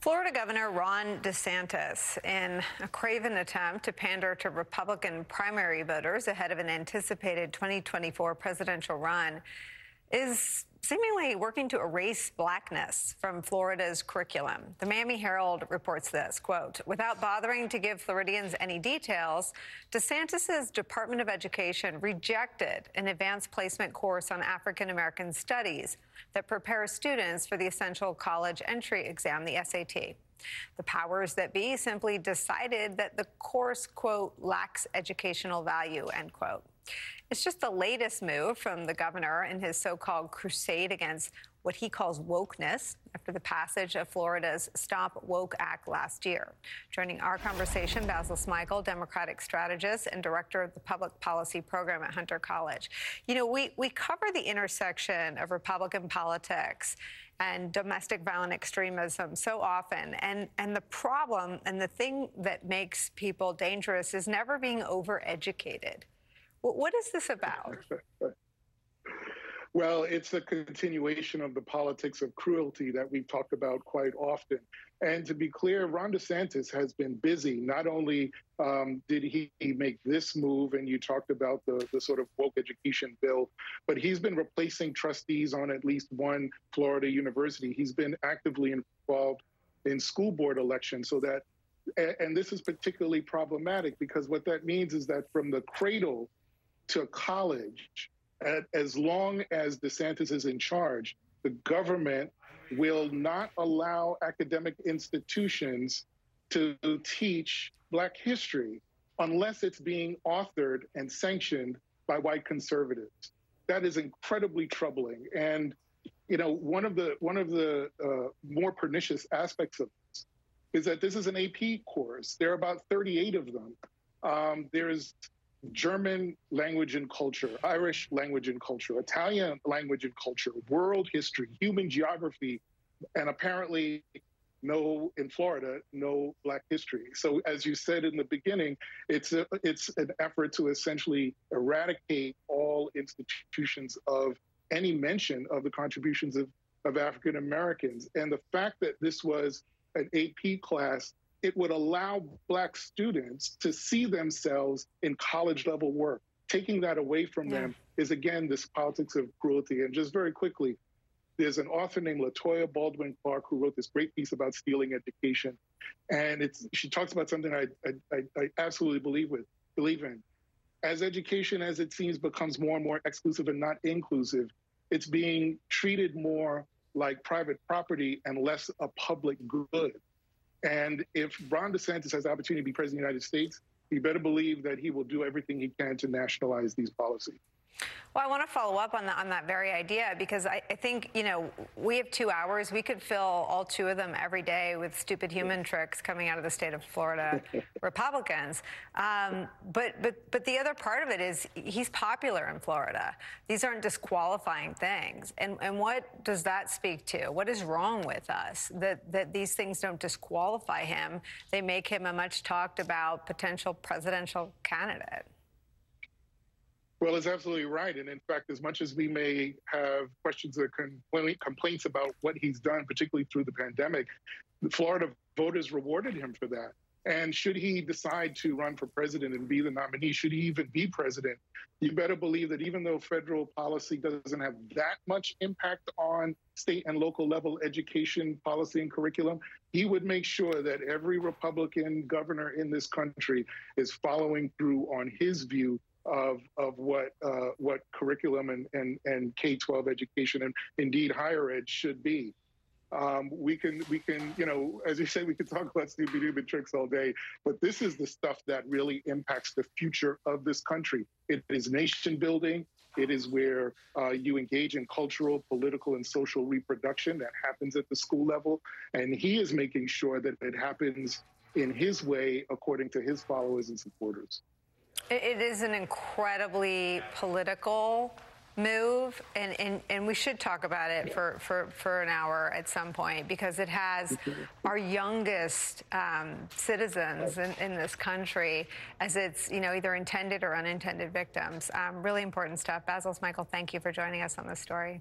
Florida Governor Ron DeSantis, in a craven attempt to pander to Republican primary voters ahead of an anticipated 2024 presidential run, is seemingly working to erase blackness from Florida's curriculum. The Miami Herald reports this, quote, without bothering to give Floridians any details, DeSantis's Department of Education rejected an advanced placement course on African American studies that prepares students for the essential college entry exam, the SAT. The powers that be simply decided that the course, quote, lacks educational value, end quote. It's just the latest move from the governor in his so-called crusade against what he calls wokeness after the passage of Florida's Stop Woke Act last year. Joining our conversation, Basil Smikle, Democratic strategist and director of the public policy program at Hunter College. You know, we cover the intersection of Republican politics and domestic violent extremism so often. And the problem and the thing that makes people dangerous is never being overeducated. What is this about? Well, it's a continuation of the politics of cruelty that we've talked about quite often. And to be clear, Ron DeSantis has been busy. Not only did he make this move, and you talked about the sort of woke education bill, but he's been replacing trustees on at least one Florida university. He's been actively involved in school board elections so that, and this is particularly problematic because what that means is that from the cradle to college, as long as DeSantis is in charge, the government will not allow academic institutions to teach Black history unless it's being authored and sanctioned by white conservatives. That is incredibly troubling. And, you know, one of the more pernicious aspects of this is that this is an AP course. There are about 38 of them. There's German language and culture, Irish language and culture, Italian language and culture, world history, human geography, and apparently in Florida, no Black history. So as you said in the beginning, it's an effort to essentially eradicate all institutions of any mention of the contributions of African Americans. And the fact that this was an AP class, it would allow Black students to see themselves in college-level work. Taking that away from them is, again, this politics of cruelty. And just very quickly, there's an author named LaToya Baldwin Clark who wrote this great piece about stealing education. And she talks about something I absolutely believe in. As education, as it seems, becomes more and more exclusive and not inclusive, it's being treated more like private property and less a public good. And if Ron DeSantis has the opportunity to be president of the United States, he better believe that he will do everything he can to nationalize these policies. Well, I want to follow up on that very idea, because I think, you know, we have 2 hours. We could fill all 2 of them every day with stupid human tricks coming out of the state of Florida Republicans. But the other part of it is he's popular in Florida. These aren't disqualifying things. And what does that speak to? What is wrong with us that these things don't disqualify him? They make him a much talked about potential presidential candidate. Well, it's absolutely right. And in fact, as much as we may have questions or complaints about what he's done, particularly through the pandemic, the Florida voters rewarded him for that. And should he decide to run for president and be the nominee, should he even be president, you better believe that even though federal policy doesn't have that much impact on state and local level education policy and curriculum, he would make sure that every Republican governor in this country is following through on his view of what curriculum and K-12 education and indeed higher ed should be. We can, you know, as you say, we can talk about stupid human tricks all day, but this is the stuff that really impacts the future of this country. It is nation building. It is where you engage in cultural, political, and social reproduction that happens at the school level. And he is making sure that it happens in his way, according to his followers and supporters. It is an incredibly political move, and we should talk about it for an hour at some point, because it has our youngest citizens in this country as its, you know, either intended or unintended victims. Really important stuff. Basil Smikle, thank you for joining us on this story.